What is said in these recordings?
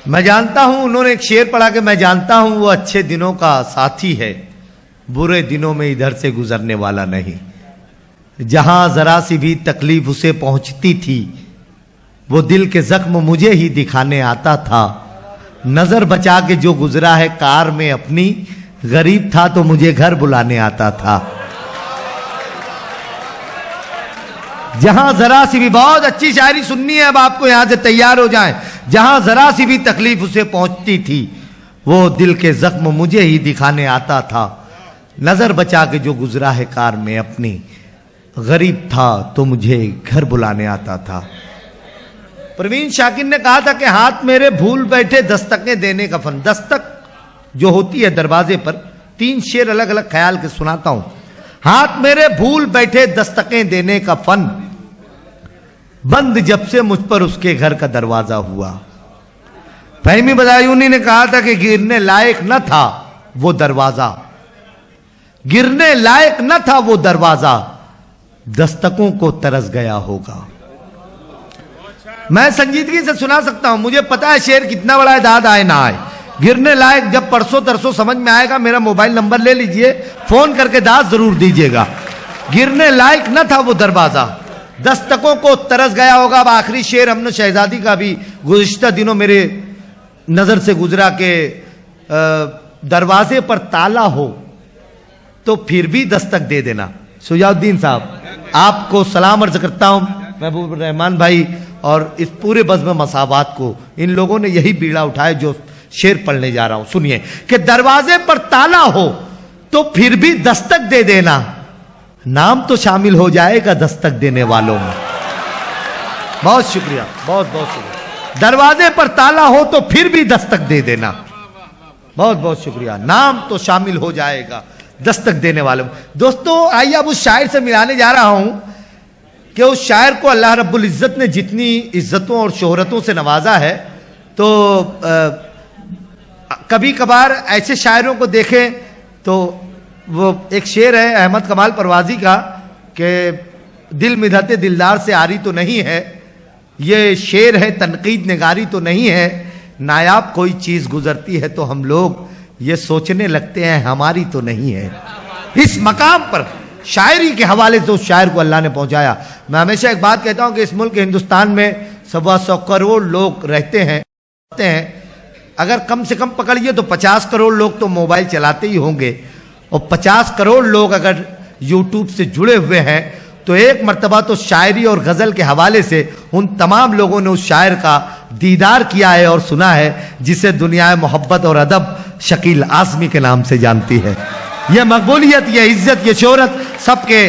मैं जानता हूं, उन्होंने एक शेर पढ़ा कि मैं जानता हूं वो अच्छे दिनों का साथी है, बुरे दिनों में इधर से गुजरने वाला नहीं। जहां जरा सी भी तकलीफ उसे पहुंचती थी, वो दिल के जख्म मुझे ही दिखाने आता था। नजर बचा के जो गुजरा है कार में अपनी, गरीब था तो मुझे घर बुलाने आता था। जहां जरा सी भी, बहुत अच्छी शायरी सुननी है अब आपको, यहां से तैयार हो जाएं। जहां जरा सी भी तकलीफ उसे पहुंचती थी, वो दिल के जख्म मुझे ही दिखाने आता था। नजर बचा के जो गुजरा है कार में अपनी, गरीब था तो मुझे घर बुलाने आता था। प्रवीण शाकिर ने कहा था कि हाथ मेरे भूल बैठे दस्तकें देने का फन। दस्तक जो होती है दरवाजे पर, 3 शेर अलग अलग ख्याल के सुनाता हूं। हाथ मेरे भूल बैठे दस्तकें देने का फन, बंद जब से मुझ पर उसके घर का दरवाजा हुआ। फहीमी बदायूनी ने कहा था कि गिरने लायक न था वो दरवाजा, गिरने लायक न था वो दरवाजा, दस्तकों को तरस गया होगा। मैं संजीदगी से सुना सकता हूं, मुझे पता है शेर कितना बड़ा है, दाद आए ना आए। गिरने लायक जब परसों तरसों समझ में आएगा, मेरा मोबाइल नंबर ले लीजिए, फोन करके दाद जरूर दीजिएगा। गिरने लायक न था वो दरवाजा, दस्तकों को तरस गया होगा। अब आखिरी शेर अमन शहजादी का भी गुज़िश्ता दिनों मेरे नजर से गुजरा के दरवाजे पर ताला हो तो फिर भी दस्तक दे देना। सुजाउद्दीन साहब, आपको सलाम अर्ज करता हूं, महबूब रहमान भाई और इस पूरे बज़्म मसावात को। इन लोगों ने यही बीड़ा उठाया जो शेर पढ़ने जा रहा हूं। सुनिए कि दरवाजे पर ताला हो तो फिर भी दस्तक दे देना, नाम तो शामिल हो जाएगा दस्तक देने वालों में। बहुत शुक्रिया, बहुत बहुत शुक्रिया। दरवाजे पर ताला हो तो फिर भी दस्तक दे देना, बहुत बहुत शुक्रिया, नाम तो शामिल हो जाएगा दस्तक देने वालों में। दोस्तों आइए अब उस शायर से मिलाने जा रहा हूं कि उस शायर को अल्लाह रब्बुल इज्जत ने जितनी इज्जतों और शोहरतों से नवाजा है, तो कभी कभार ऐसे शायरों को देखें तो वो एक शेर है अहमद कमाल परवाजी का कि दिल मिधते दिलदार से आरी तो नहीं है, ये शेर है तनकीद निगारी तो नहीं है, नायाब कोई चीज गुजरती है तो हम लोग ये सोचने लगते हैं हमारी तो नहीं है। इस मकाम पर शायरी के हवाले से उस शायर को अल्लाह ने पहुंचाया। मैं हमेशा एक बात कहता हूं कि इस मुल्क हिंदुस्तान में 125 करोड़ लोग रहते हैं। अगर कम से कम पकड़िए तो 50 करोड़ लोग तो मोबाइल चलाते ही होंगे, और 50 करोड़ लोग अगर यूट्यूब से जुड़े हुए हैं तो एक मर्तबा तो शायरी और गज़ल के हवाले से उन तमाम लोगों ने उस शायर का दीदार किया है और सुना है जिसे दुनिया मोहब्बत और अदब शकील आज़मी के नाम से जानती है। यह मकबूलियत, यह इज्जत, यह शोहरत सबके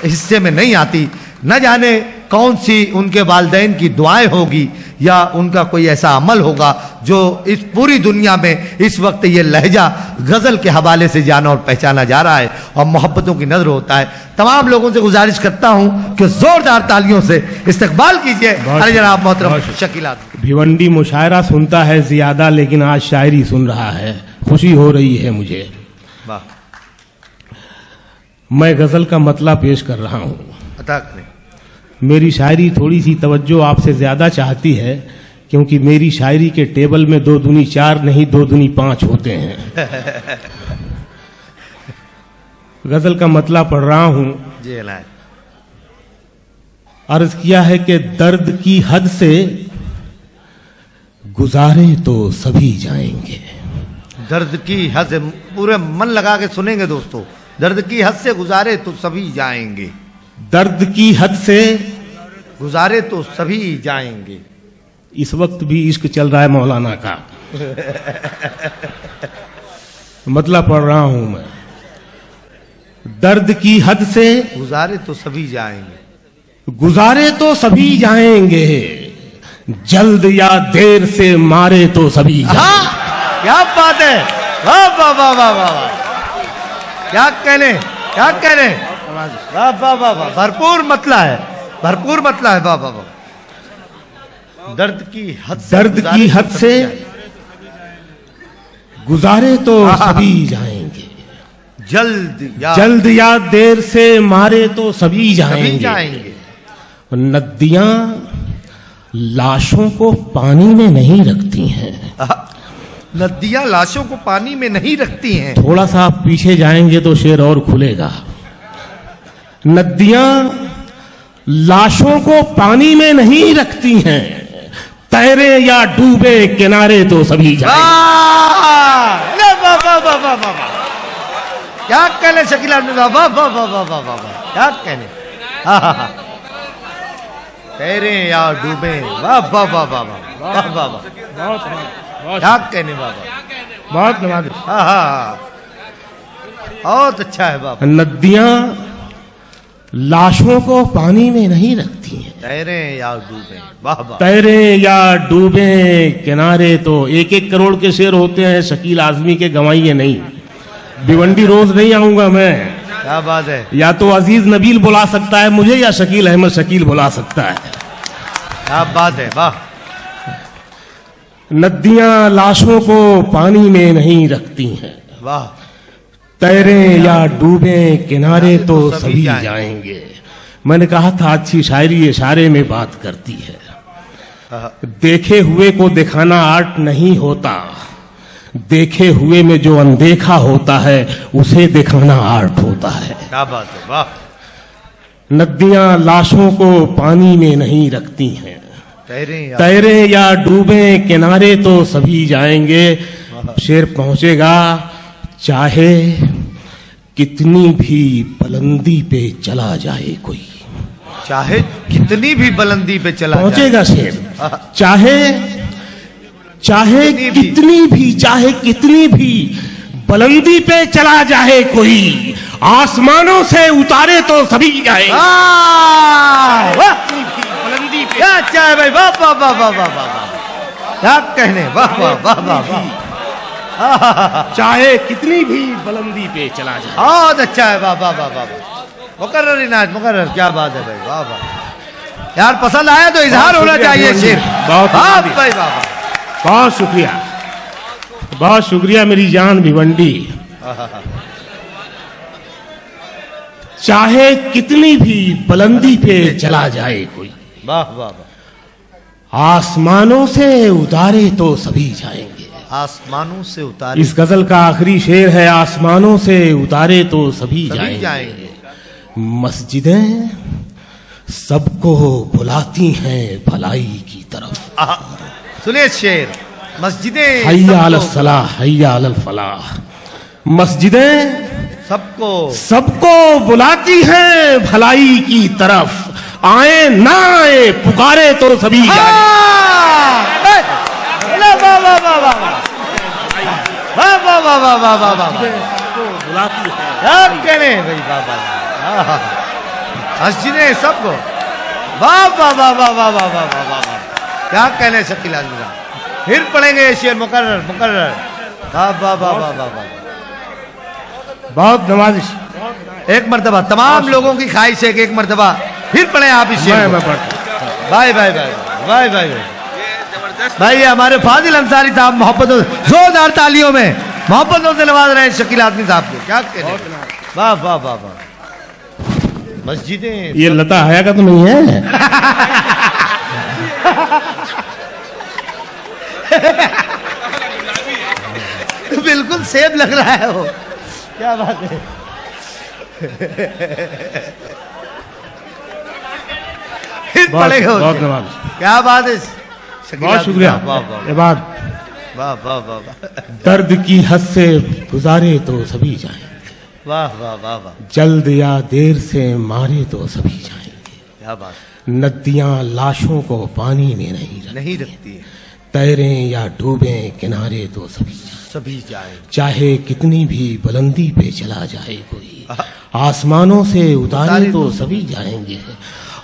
हिस्से में नहीं आती। न जाने कौन सी उनके वालिदैन की दुआएं होगी या उनका कोई ऐसा अमल होगा जो इस पूरी दुनिया में इस वक्त ये लहजा गज़ल के हवाले से जाना और पहचाना जा रहा है और मोहब्बतों की नजर होता है। तमाम लोगों से गुजारिश करता हूं कि जोरदार तालियों से इस्तकबाल कीजिए अरे जनाब मोहतरम शकील आज़मी। भिवंडी मुशायरा सुनता है ज्यादा, लेकिन आज शायरी सुन रहा है, खुशी हो रही है मुझे। वाह। मैं गजल का मतलब पेश कर रहा हूं। अता करें। मेरी शायरी थोड़ी सी तवज्जो आपसे ज्यादा चाहती है, क्योंकि मेरी शायरी के टेबल में 2 दूनी 4 नहीं 2 दूनी 5 होते हैं। गजल का मतलब पढ़ रहा हूं। जी। अर्ज किया है कि दर्द की हद से गुजारे तो सभी जाएंगे। दर्द की हद से, पूरे मन लगा के सुनेंगे दोस्तों, दर्द की हद से गुजारे तो सभी जाएंगे, दर्द की हद से गुजारे तो सभी जाएंगे। इस वक्त भी इश्क चल रहा है मौलाना का। मतलब पढ़ रहा हूं मैं। दर्द की हद से गुजारे तो सभी जाएंगे, गुजारे तो सभी जाएंगे, जल्द या देर से मारे तो सभी जाएंगे। क्या बात है, वाह वाह वाह वाह वाह, क्या कहने, क्या कहने, वाह वाह वाह वाह, भरपूर मतला है, भरपूर मतला है, वाह वाह वाह। दर्द की हद से, दर्द की हद से गुजारे तो सभी जाएंगे, जल्द या देर से मारे तो सभी जाएंगे। जाएंगे। नदियां लाशों को पानी में नहीं रखती हैं। नदियां लाशों को पानी में नहीं रखती हैं। थोड़ा सा आप पीछे जाएंगे तो शेर और खुलेगा। नदियां लाशों को पानी में नहीं रखती हैं, तैरे या डूबे किनारे तो सभी जाएंगे। वाह वाह वाह वाह वाह, क्या कहने शकील आदमी, वाह वाह वाह वाह वाह वाह वाह, क्या कहने। तैरे या डूबे, वाह वाह वाह वाह वाह वाह वाह, क्या कहने बाबा, बहुत नवाज। बहुत अच्छा है बाबा। नदियां लाशों को पानी में नहीं रखती हैं, तैरे या डूबे, वाह वाह। तैरे या डूबे किनारे तो 1-1 करोड़ के शेर होते हैं। शकील आजमी के गंवाइए नहीं। भिवंडी रोज नहीं आऊंगा मैं। क्या बात है। या तो अजीज नबील बुला सकता है मुझे, या शकील अहमद शकील बुला सकता है। क्या बात है, वाह। नदियां लाशों को पानी में नहीं रखती हैं, वाह। तैरे या डूबे किनारे तो सभी जाएंगे। मैंने कहा था अच्छी शायरी इशारे में बात करती है। देखे हुए को दिखाना आर्ट नहीं होता, देखे हुए में जो अनदेखा होता है उसे दिखाना आर्ट होता है। क्या बात है, वाह। नदियां लाशों को पानी में नहीं रखती हैं, तैरे या डूबे किनारे तो सभी जाएंगे। शेर पहुंचेगा, चाहे कितनी भी बुलंदी पे चला जाए कोई, चाहे कितनी भी बुलंदी पे चला पहुंचेगा शेर। चाहे कितनी भी बुलंदी पे चला जाए कोई, आसमानों से उतारे तो सभी जाए। बुलंदी पे क्या चाहे भाई, वाह वाह वाह वाह वाह वाह, क्या कहने, वाह वाह वाह वाह वाह। चाहे कितनी भी बुलंदी पे चला जाए। बहुत अच्छा है, वाह वाह वाह वाह। मुकर्रर इनायत, मुकर्रर, क्या बात है भाई, वाह वाह। यार पसंद आया तो इजहार होना चाहिए शेर। बहुत भाई वाह, बहुत शुक्रिया, बहुत शुक्रिया मेरी जान भिवंडी। चाहे कितनी भी बुलंदी पे चला जाए कोई, वाह वाह वाह। आसमानों से उतारे तो सभी जाएंगे। आसमानों से उतारे, इस गजल का आखिरी शेर है, आसमानों से उतारे तो सभी जाएंगे। मस्जिदें सबको बुलाती हैं भलाई की तरफ। सुनिए शेर, मस्जिदें हैया अलस सलाह हैया अलल फलाह। मस्जिदें सबको बुलाती हैं भलाई की तरफ, आए ना आए पुकारे तो सभी बुलाती है भाई, मस्जिदें सबको, वाह वाह वाह वाह वाह वाह वाह वाह वाह, क्या कहने शकील आजमी साहब। फिर पढ़ेंगे शेर, मुकर्रर मुकर्रर, वाह वाह वाह वाह वाह वाह। बहुत नवाजिश। एक मर्तबा तमाम लोगों की ख्वाहिश है कि एक मर्तबा फिर पढ़े आप इस शेर। भाई भाई भाई भाई भाई भाई, हमारे फाजिल अंसारी साहब मोहब्बतों, जोरदार तालियों में मोहब्बतों से नवाज रहे हैं शकील आदमी साहब को, क्या कहने, वाह वाह वाह वाह। मस्जिदें, ये लता हया का तो नहीं है। बिल्कुल सेब लग रहा है वो, क्या बात है। फिर पड़ेगा, बहुत नवाज, क्या बात है। बहुत शुक्रिया। वाह वाह वाह वाह वाह वाह। दर्द की हद से गुजारे तो सभी जाएंगे, वाह वाह वाह वाह। जल्द या देर से मारे तो सभी जाएंगे। क्या बात। नदियां लाशों को पानी में नहीं रखती है, तैरे या डूबे किनारे तो सभी जाए। चाहे कितनी भी बुलंदी पे चला जाए कोई, आसमानों से उतारे तो सभी जाएंगे।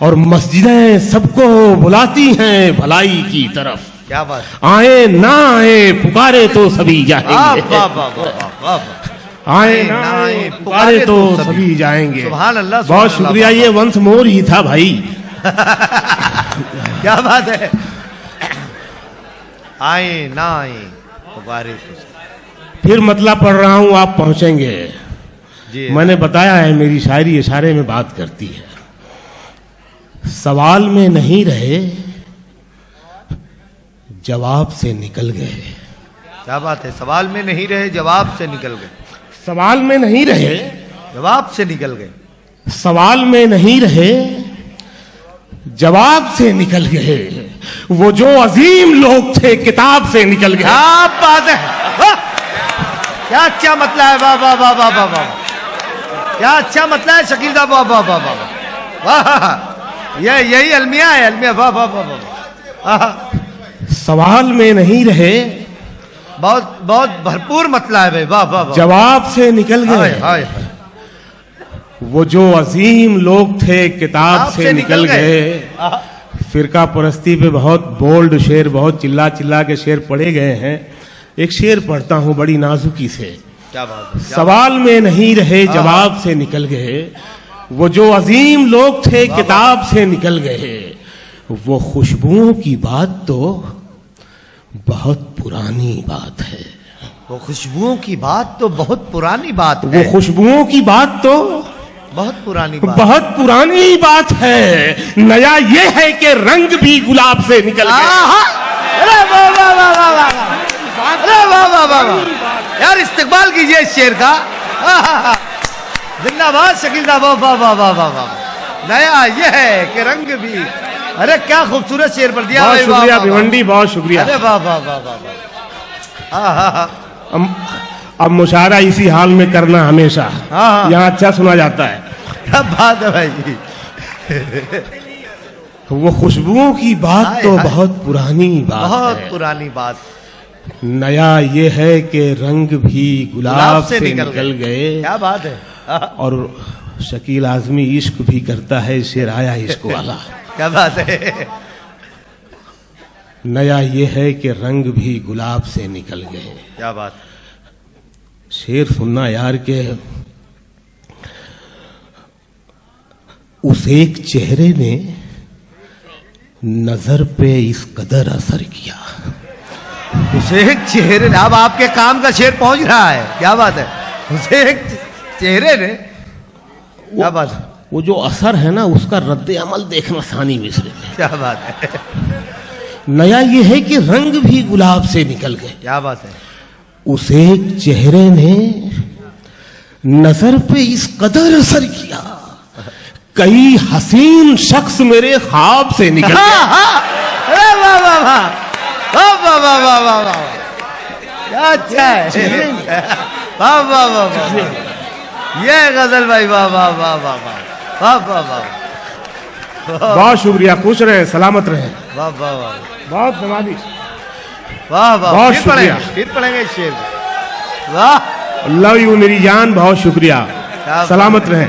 और मस्जिदें सबको बुलाती हैं भलाई की तरफ, क्या बात। आए ना आए पुकारे तो सभी जाएंगे। वाह वाह वाह वाह। आए ना आए पुकारे तो सभी जाएंगे। सुभान अल्लाह, बहुत शुक्रिया। ये वंश मोर ही था भाई। क्या बात है। आए ना आए पुकारे तो, फिर मतलब पढ़ रहा हूं, आप पहुंचेंगे जी। मैंने बताया है मेरी शायरी इशारे में बात करती है। सवाल में नहीं रहे जवाब से निकल गए। क्या बात है, सवाल में नहीं रहे जवाब से निकल गए। सवाल में नहीं रहे, जवाब से निकल गए। सवाल में नहीं रहे, जवाब से निकल गए। वो जो अजीम लोग थे किताब से निकल गए। क्या बात है, वाह! क्या अच्छा मतला है, वाह वाह वाह वाह वाह वाह! क्या अच्छा मतला है शकील साहब, वाह वाह वाह वाह वाह! ये यही अलमिया है, अलमिया, वाह वाह वाह वाह! सवाल में नहीं रहे, बहुत बहुत भरपूर मतला है भाई, वाह वाह वाह! जवाब से निकल हाय गए। हाय, वो जो अजीम लोग थे किताब से निकल गए। फिरका परस्ती पे बहुत बोल्ड शेर, बहुत चिल्ला चिल्ला के शेर पढ़े गए हैं। एक शेर पढ़ता हूं बड़ी नाजुकी से। क्या बात है, सवाल में नहीं रहे, जवाब से निकल गए। वो जो अजीम लोग थे किताब से निकल गए। वो खुशबुओं की बात तो बहुत पुरानी बात है। वो खुशबुओं की बात तो बहुत पुरानी बात वो है। खुशबुओं की बात तो बहुत पुरानी बात, बहुत पुरानी बात है। नया ये है कि रंग भी गुलाब से निकल गया। अरे वाह वाह वाह वाह वाह! अरे वाह वाह वाह वाह! यार इस्तेकबाल कीजिए इस शेर का। जिंदाबाद शकील साहब, वाह वाह वाह वाह वाह वाह! नया ये है कि रंग भी। अरे क्या खूबसूरत शेर पढ़ दिया बहुत भाई, वाह, शुक्रिया वाह, वाह। भिवंडी, बहुत शुक्रिया। अरे वाह वाह वाह वाह वाह! हाँ हाँ हाँ अब मुशायरा इसी हाल में करना हमेशा। हाँ। यहाँ अच्छा सुना जाता है। क्या बात है भाई। वो खुशबुओं की बात हाय, तो हाय। बहुत पुरानी बात बहुत है। पुरानी बात। नया ये है कि रंग भी गुलाब से निकल गए। क्या बात है, और शकील आजमी इश्क भी करता है, शेर आया इश्क वाला। क्या बात है। नया ये है कि रंग भी गुलाब से निकल गए। क्या बात। शेर सुनना यार के उस एक चेहरे ने नजर पे इस कदर असर किया। उसे एक चेहरे ने, अब आपके काम का शेर पहुंच रहा है। क्या बात है, उसे एक चेहरे ने। क्या बात है, वो जो असर है ना उसका रद्द अमल देखना सानी मिस्र में। क्या बात है। नया ये है कि रंग भी गुलाब से निकल गए। क्या बात है। उस एक चेहरे ने नजर पे इस कदर असर किया, कई हसीन शख्स मेरे ख्वाब से निकल गए। अरे वाह वाह वाह वाह वाह वाह वाह वाह वाह! क्या अच्छा है, वाह वाह वाह वाह! ये गजल भाई, वाह वाह वाह वाह वाह वाह वाह वाह! बहुत शुक्रिया, खुश रहे, सलामत रहे। वाह वाह वाह बहुत नवाजिश। वाह वाह! बहुत फिर शुक्रिया। पढ़ेंगे, फिर पढ़ेंगे इस शेर को। वाह, लव यू मेरी जान, बहुत शुक्रिया, क्या सलामत रहे।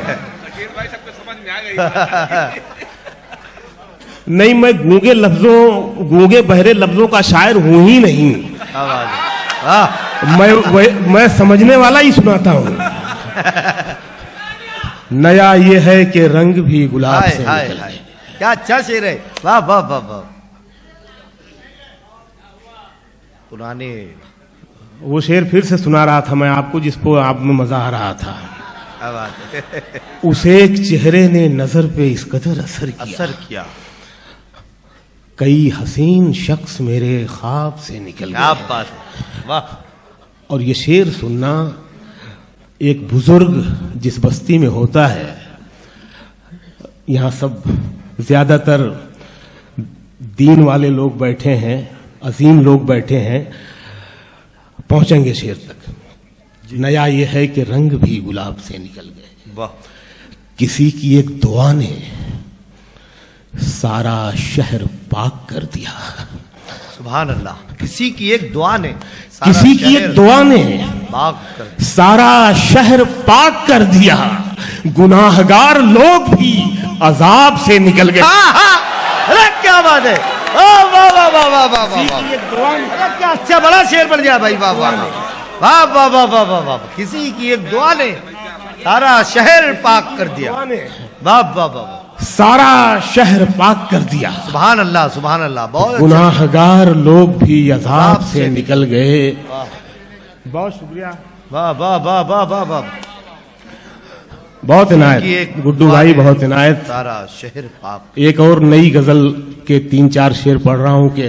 नहीं, मैं गूंगे बहरे लफ्जों का शायर हूं ही नहीं। क्या बात है, वाह! मैं समझने वाला ही सुनाता हूं। नया ये है कि रंग भी गुलाब हाय से हाय निकल हाय! गए। क्या अच्छा शेर है, वाह वाह वाह वाह! पुराने वो शेर फिर से सुना रहा था मैं आपको, जिसको आप में मजा आ रहा था। क्या बात है। उस एक चेहरे ने नजर पे इस कदर असर किया, कई हसीन शख्स मेरे ख्वाब से निकल क्या गए। बात है, वाह! और ये शेर सुनना एक बुजुर्ग जिस बस्ती में होता है, यहाँ सब ज्यादातर दीन वाले लोग बैठे हैं, अजीम लोग बैठे हैं, पहुंचेंगे शेर तक। नया ये है कि रंग भी गुलाब से निकल गए। वाह! किसी की एक दुआ ने सारा शहर पाक कर दिया। सुभान अल्लाह! किसी की एक दुआ ने, किसी की एक दुआ ने पाक कर, सारा शहर पाक कर दिया। गुनाहगार लोग भी अजाब से निकल गए। अरे क्या बात है, वाह वाह वाह वाह वाह वाह वाह! अरे क्या अच्छा बड़ा शेर पड़ गया भाई, वाह वाह वाह वाह वाह वाह वाह वाह! किसी की एक दुआ ने सारा शहर पाक कर दिया। वाह वाह वाह! सारा शहर पाक कर दिया। सुभान अल्लाह, सुभान अल्लाह! बहुत गुनाहगार लोग भी अजाब से निकल गए। बहुत शुक्रिया, वाह वाह वाह वाह वाह वाह! बहुत की इनायत एक गुड्डू भाई, बहुत इनायत। सारा शहर पाक। एक और नई गजल के 3-4 शेर पढ़ रहा हूं कि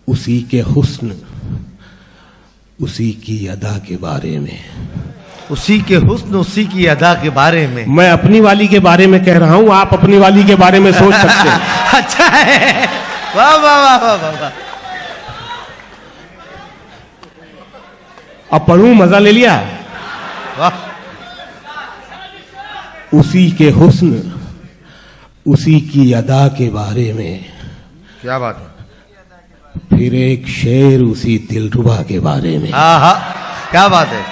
उसी के हुस्न, उसी की अदा के बारे में। उसी के हुस्न, उसी की अदा के बारे में। मैं अपनी वाली के बारे में कह रहा हूं, आप अपनी वाली के बारे में सोच सकते हैं। अच्छा है, वाह वाह वाह वाह वाह वाह। अब पढ़ूं, मजा ले लिया। वाह। उसी के हुस्न, उसी की अदा के बारे में। क्या बात है। फिर एक शेर उसी दिलरुबा के बारे में। हाँ, क्या बात है।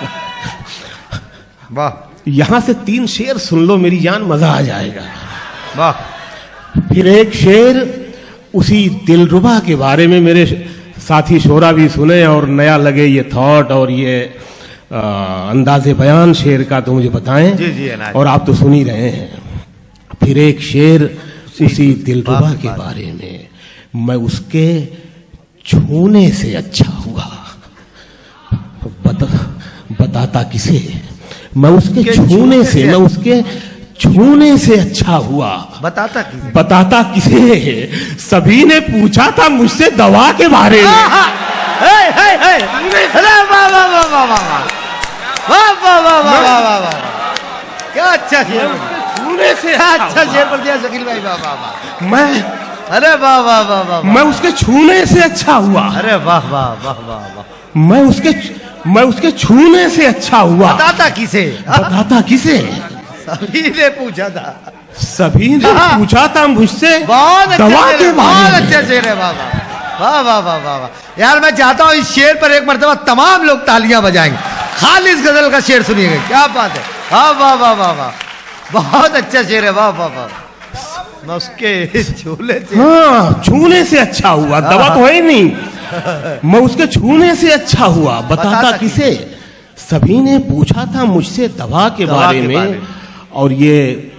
वाह। यहां से 3 शेर सुन लो मेरी जान, मजा आ जाएगा। वाह। फिर एक शेर उसी दिलरुबा के बारे में। मेरे साथी शोरा भी सुने और नया लगे ये थॉट और ये अंदाजे बयान शेर का तो मुझे बताएं। जी जी अनाज। और आप तो सुन ही रहे हैं। फिर एक शेर उसी दिलरुबा के बारे में। मैं उसके छूने से अच्छा हुआ, बताता किसे। मैं उसके छूने से, मैं उसके छूने से अच्छा हुआ, बताता किसे। सभी ने पूछा था मुझसे दवा के बारे में। क्या अच्छा शेर, छूने से अच्छा शेर पर दिया शकील भाई। वाह वाह वाह। मैं, अरे वाह वाह वाह वाह। मैं उसके छूने से अच्छा हुआ। अरे वाह वाह वाह वाह वाह। मैं उसके छूने से अच्छा हुआ, बताता किसे। बताता किसे। सभी ने पूछा था, सभी ने पूछा था मुझसे बहुत दवा के बारे में। बहुत अच्छा शेर है। वाह वाह वाह वाह वाह वाह। यार मैं चाहता हूँ इस शेर पर एक मर्तबा तमाम लोग तालियां बजाएंगे। खालिस गजल का शेर सुनिएगा, क्या बात है। वाह वाह वाह वाह वाह, बहुत अच्छा शेर है। वाह वाह वाह। मैं उसके छूने से, हाँ, छूने से अच्छा हुआ, दवा तो है नहीं। मैं उसके छूने से अच्छा हुआ, बताता किसे। सभी ने पूछा था मुझसे दवा के बारे में। और ये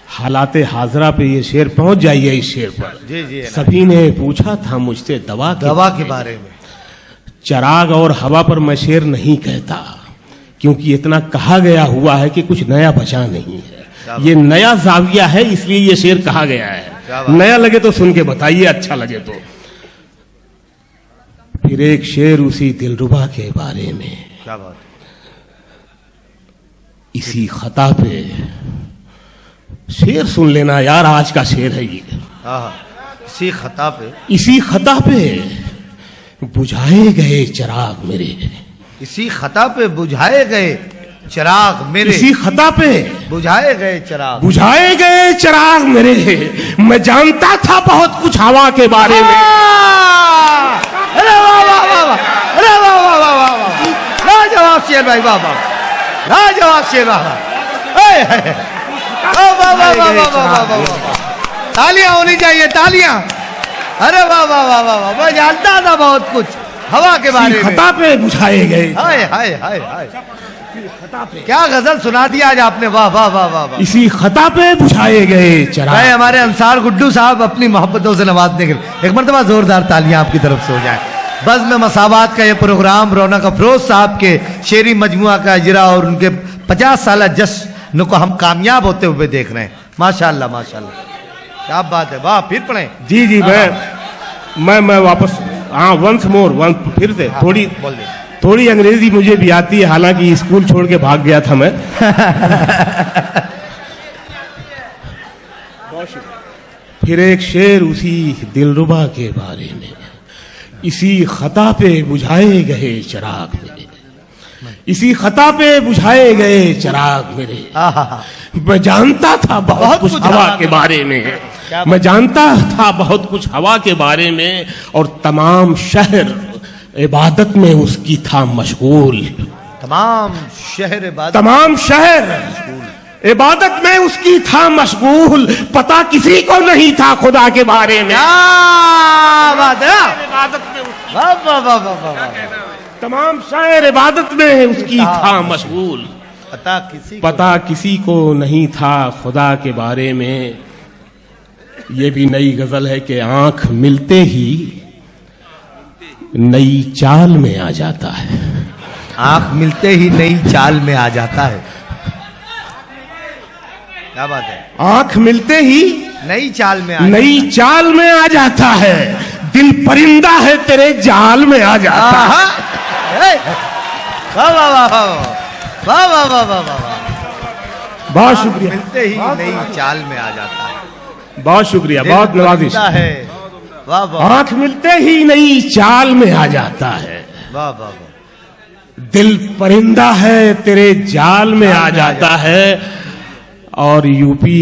हालाते हाजरा पे ये शेर पहुंच जाइए इस शेर पर। जी जी। सभी ने पूछा था मुझसे दवा के बारे में। चिराग और हवा पर मैं शेर नहीं कहता, क्योंकि इतना कहा गया हुआ है कि कुछ नया बचा नहीं है। ये नया जाविया है, इसलिए ये शेर कहा गया है। नया लगे तो सुन के बताइए, अच्छा लगे तो। फिर एक शेर उसी दिलरुबा के बारे में। क्या बात। इसी खता पे शेर सुन लेना यार, आज का शेर है ये। इसी खता पे, इसी खता पे बुझाए गए चिराग मेरे। इसी खता पे बुझाए गए चिराग मेरे। इसी खता पे बुझाए गए चिराग, बुझाए गए चिराग मेरे। मैं जानता था बहुत कुछ हवा के बारे में। अरे वाह वाह वाह वाह, अरे वाह वाह वाह वाह वाह, लाजवाब शेर भाई। वाह वाह, लाजवाब शेर। वाह वाह वाह वाह वाह वाह। तालियां होनी चाहिए, तालियां। अरे वाह वाह वाह वाह वाह। मैं जानता था बहुत कुछ हवा के बारे में। खता पे बुझाए गए। हाय हाय हाय हाय, क्या गजल सुना दिया आज आपने। वाह वाह वाह वाह। इसी खता पे बुझाए गए चिराग। हमारे अंसार गुड्डू साहब अपनी मोहब्बतों से नवाजने के लिए एक मरतबा जोरदार तालियां आपकी तरफ से हो जाए। बस में मसावात का ये प्रोग्राम रौनक अफरोज साहब के शेरी मजमुआ का इजरा और उनके 50 साल जश्न को हम कामयाब होते हुए देख रहे हैं। माशाल्लाह माशाल्लाह, क्या बात है। वाह, फिर पढ़े। जी जी, मैं वापस, हाँ, वंस मोर, फिर से थोड़ी अंग्रेजी मुझे भी आती है, हालांकि स्कूल छोड़ के भाग गया था मैं। फिर एक शेर उसी दिलरुबा के बारे में। इसी खता पे बुझाए गए चिराग मेरे। इसी खता पे बुझाए गए चिराग मेरे। मैं जानता था बहुत कुछ हवा के बारे में। मैं जानता था बहुत कुछ हवा के बारे में। और तमाम शहर इबादत में उसकी था मशगूल। तमाम शहर इबादत में उसकी था मशगूल। पता किसी को नहीं था खुदा के बारे में। बात है। इबादत में उसकी, वाह वाह वाह वाह वाह। तमाम शहर इबादत में उसकी था मशगूल। पता किसी को नहीं था खुदा के बारे में। ये भी नई गजल है कि आंख मिलते ही नई चाल में आ जाता है। आंख मिलते ही नई चाल में आ जाता है। क्या बात है। आंख मिलते ही नई चाल में आ जाता है। दिल परिंदा है तेरे जाल में आ जाता है। आहा! ए! वाह वाह वाह वाह वाह वाह वाह वाह वाह वाह। बहुत शुक्रिया, मिलते ही नई चाल में आ जाता है। बहुत शुक्रिया, बहुत नवाजिश परिंदा है। वाह वाह आंख मिलते ही नई चाल में आ जाता है। वाह वाह वाह। दिल परिंदा है तेरे जाल में आ जाता है। और यूपी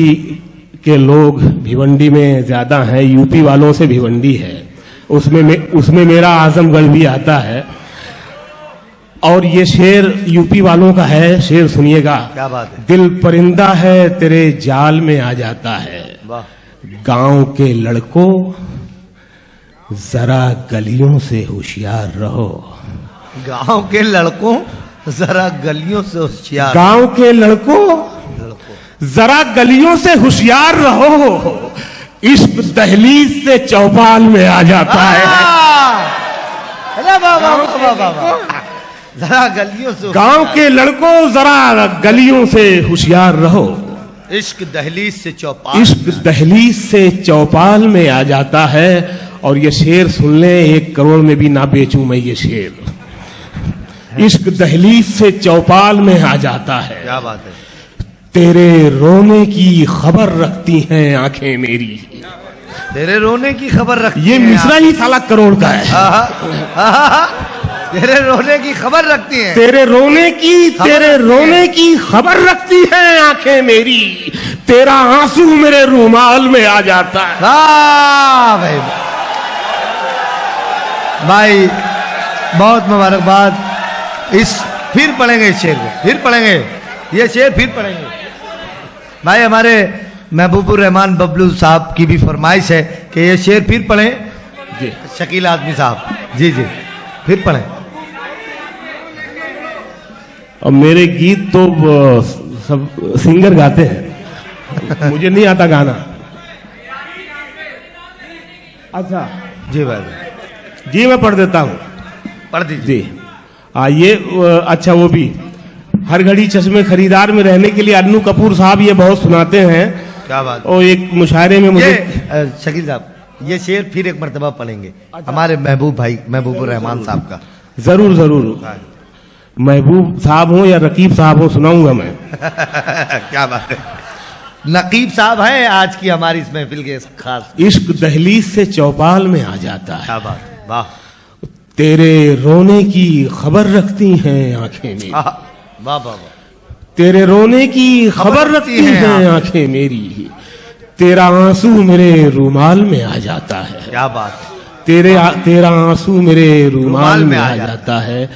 के लोग भिवंडी में ज्यादा हैं, यूपी वालों से भिवंडी है, उसमें मेरा आजमगढ़ भी आता है। और ये शेर यूपी वालों का है, शेर सुनिएगा। क्या बात है। दिल परिंदा है तेरे जाल में आ जाता है, वाह। गांव के लड़कों जरा गलियों से होशियार रहो। गांव के लड़कों जरा गलियों से होशियार। गांव के लड़कों जरा गलियों से होशियार रहो, इश्क दहलीज से चौपाल में आ जाता है। अरे वाह वाह वाह वाह वाह। जरा गलियों से गांव के लड़कों जरा गलियों से होशियार रहो, इश्क दहलीज से चौपाल। इश्क दहलीज से चौपाल में आ जाता है। और ये शेर सुन ले, 1 करोड़ में भी ना बेचूं मैं ये शेर। इश्क दहलीज से चौपाल में आ जाता है। क्या बात है। तेरे रोने की खबर रखती हैं आंखें मेरी। तेरे रोने की खबर रखती ये हैं मिश्रा ही साला करोड़ का है। आहा, तेरे रोने की खबर रखती हैं। तेरे रोने की खबर रखती हैं आंखें मेरी, तेरा आंसू मेरे रूमाल में आ जाता है। भाई भाई बहुत मुबारकबाद। इस फिर पढ़ेंगे इस शेर को, फिर पढ़ेंगे ये शेर, फिर पढ़ेंगे भाई। हमारे महबूबुर रहमान बबलू साहब की भी फरमाइश है कि ये शेर फिर पढ़ें। जी शकील आदमी साहब, जी जी फिर पढ़ें। और मेरे गीत तो सब सिंगर गाते हैं, मुझे नहीं आता गाना। अच्छा जी भाई, जी मैं पढ़ देता हूँ। पढ़ दीजिए जी। ये अच्छा, वो भी हर घड़ी चश्मे खरीदार में रहने के लिए अन्नू कपूर साहब ये बहुत सुनाते हैं। क्या बात। और एक मुशायरे में मुझे शकील साहब ये शेर फिर एक मर्तबा पढ़ेंगे। अच्छा। हमारे महबूब भाई महबूबुर रहमान साहब का। जरूर जरूर। महबूब साहब हो या रकीब साहब हो, सुनाऊंगा मैं। क्या बात है। नकीब साहब हैं आज की हमारी इस महफिल के खास। इश्क दहलीज से चौपाल में आ जाता है। क्या बात, वाह। तेरे रोने की खबर रखती हैं आंखें मेरी। वाह वाह वाह। तेरे रोने की खबर रखती हैं आंखें मेरी, तेरा आंसू मेरे रूमाल में आ जाता है। क्या बात। तेरा आंसू मेरे रूमाल में आ जाता है।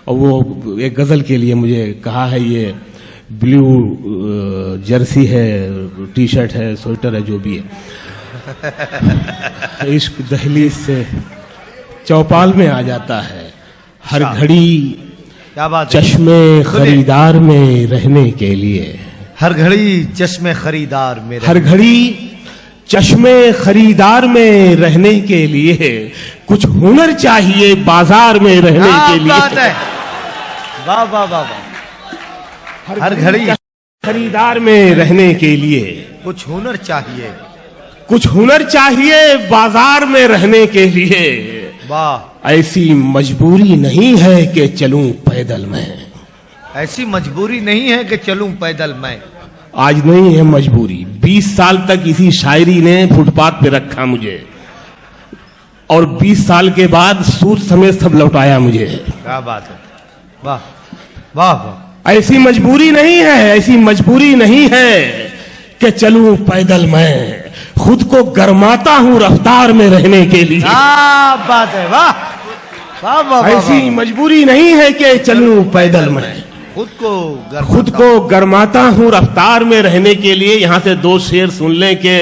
और वो एक गजल के लिए मुझे कहा है, ये ब्लू जर्सी है, टी शर्ट है, स्वेटर है, जो भी है। इश्क दहलीज से चौपाल में आ जाता है, हर घड़ी क्या बात। चश्मे खरीदार में रहने के लिए, हर घड़ी चश्मे खरीदार में, हर घड़ी चश्मे खरीदार में रहने के लिए कुछ हुनर चाहिए बाजार में रहने के लिए। बात है। वाह वाह वाह वाह। हर घड़ी खरीदार में रहने के लिए कुछ हुनर चाहिए, कुछ हुनर चाहिए बाजार में रहने के लिए। वाह। ऐसी मजबूरी नहीं है कि चलूं पैदल मैं, ऐसी मजबूरी नहीं है कि चलूं पैदल मैं। आज नहीं है मजबूरी। 20 साल तक इसी शायरी ने फुटपाथ पे रखा मुझे, और 20 साल के बाद सूद समेत सब लौटाया मुझे। क्या बात है। वाह वाह वाह। ऐसी मजबूरी नहीं है, ऐसी मजबूरी नहीं है कि चलूं पैदल मैं, खुद को गरमाता हूं रफ्तार में रहने के लिए। क्या बात है। वाह वाह वाह। ऐसी मजबूरी नहीं है कि चलूं पैदल मैं, खुद को गरमाता हूं रफ्तार में रहने के लिए। यहां से 2 शेर सुन लें कि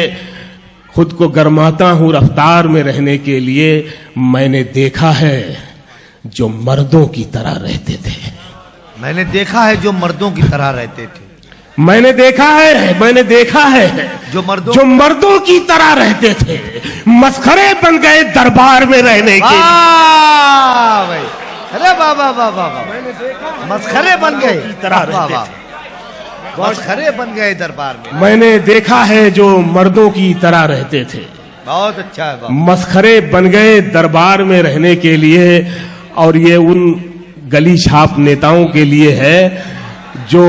खुद को गरमाता हूं रफ्तार में रहने के लिए। मैंने देखा है जो मर्दों की तरह रहते थे, मैंने देखा है जो मर्दों की तरह रहते थे। मैंने देखा है जो मर्दों की तरह रहते थे, मस्खरे बन गए दरबार में रहने के लिए। भाई, अरे वाह वाह वाह वाह। मस्खरे बन गए तरह रहते थे, मस्खरे बन गए दरबार में। मैंने देखा है जो मर्दों की तरह रहते थे, बहुत अच्छा है बाबा। मस्खरे बन गए दरबार में रहने के लिए। और ये उन गली छाप नेताओं के लिए है जो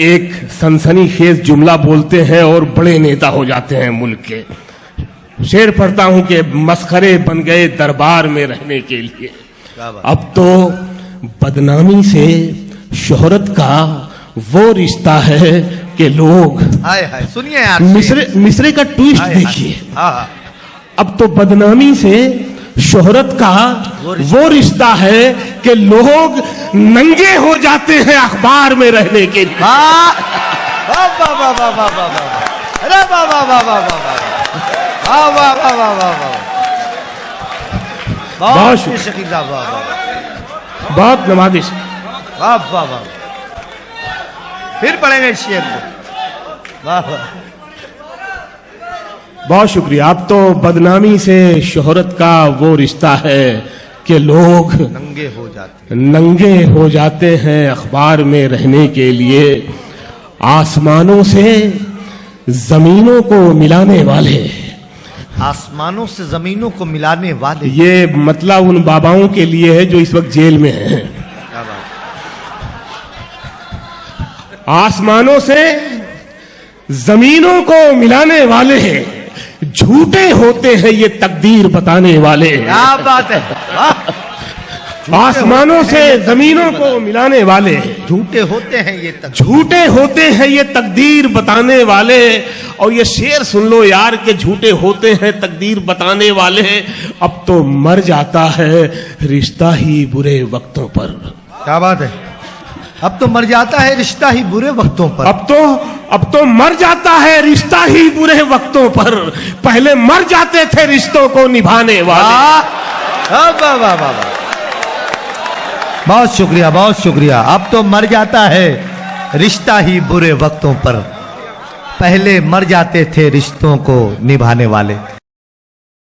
एक सनसनीखेज जुमला बोलते हैं और बड़े नेता हो जाते हैं मुल्क के। शेर पढ़ता हूं कि मस्खरे बन गए दरबार में रहने के लिए। अब तो बदनामी से शोहरत का वो रिश्ता है कि लोग, हाय हाय सुनिए यार, मिसरे का ट्विस्ट देखिए। हाँ, अब तो बदनामी से शोहरत का वो रिश्ता है कि लोग नंगे हो जाते हैं अखबार में रहने के लिए। वाह वाह वाह वाह वाह वाह वाह वाह, अरे वाह वाह वाह वाह वाह वाह वाह वाह वाह वाह वाह, बहुत शकील साहब, वाह वाह, बहुत नवाजिश। वाह वाह वाह। फिर पढ़ेंगे शेर को। वाह वाह, बहुत शुक्रिया। अब तो बदनामी से शोहरत का वो रिश्ता है कि लोग नंगे हो जाते हैं अखबार में रहने के लिए। आसमानों से जमीनों को मिलाने वाले, आसमानों से जमीनों को मिलाने वाले, ये मतलब उन बाबाओं के लिए है जो इस वक्त जेल में हैं। आसमानों से जमीनों को मिलाने वाले हैं, झूठे होते हैं ये तकदीर बताने वाले। क्या बात है, आसमानों से जमीनों को मिलाने वाले, झूठे होते हैं ये झूठे होते हैं ये तकदीर बताने वाले। और ये शेर सुन लो यार कि झूठे होते हैं तकदीर बताने वाले। अब तो मर जाता है रिश्ता ही बुरे वक्तों पर। क्या बात है, अब तो मर जाता है रिश्ता ही बुरे वक्तों पर। अब तो मर जाता है रिश्ता ही बुरे वक्तों पर। पहले मर जाते थे रिश्तों को निभाने वाले। वाह वाह वाह वाह, बहुत शुक्रिया, बहुत शुक्रिया। अब तो मर जाता है रिश्ता ही बुरे वक्तों पर, पहले मर जाते थे रिश्तों को निभाने वाले।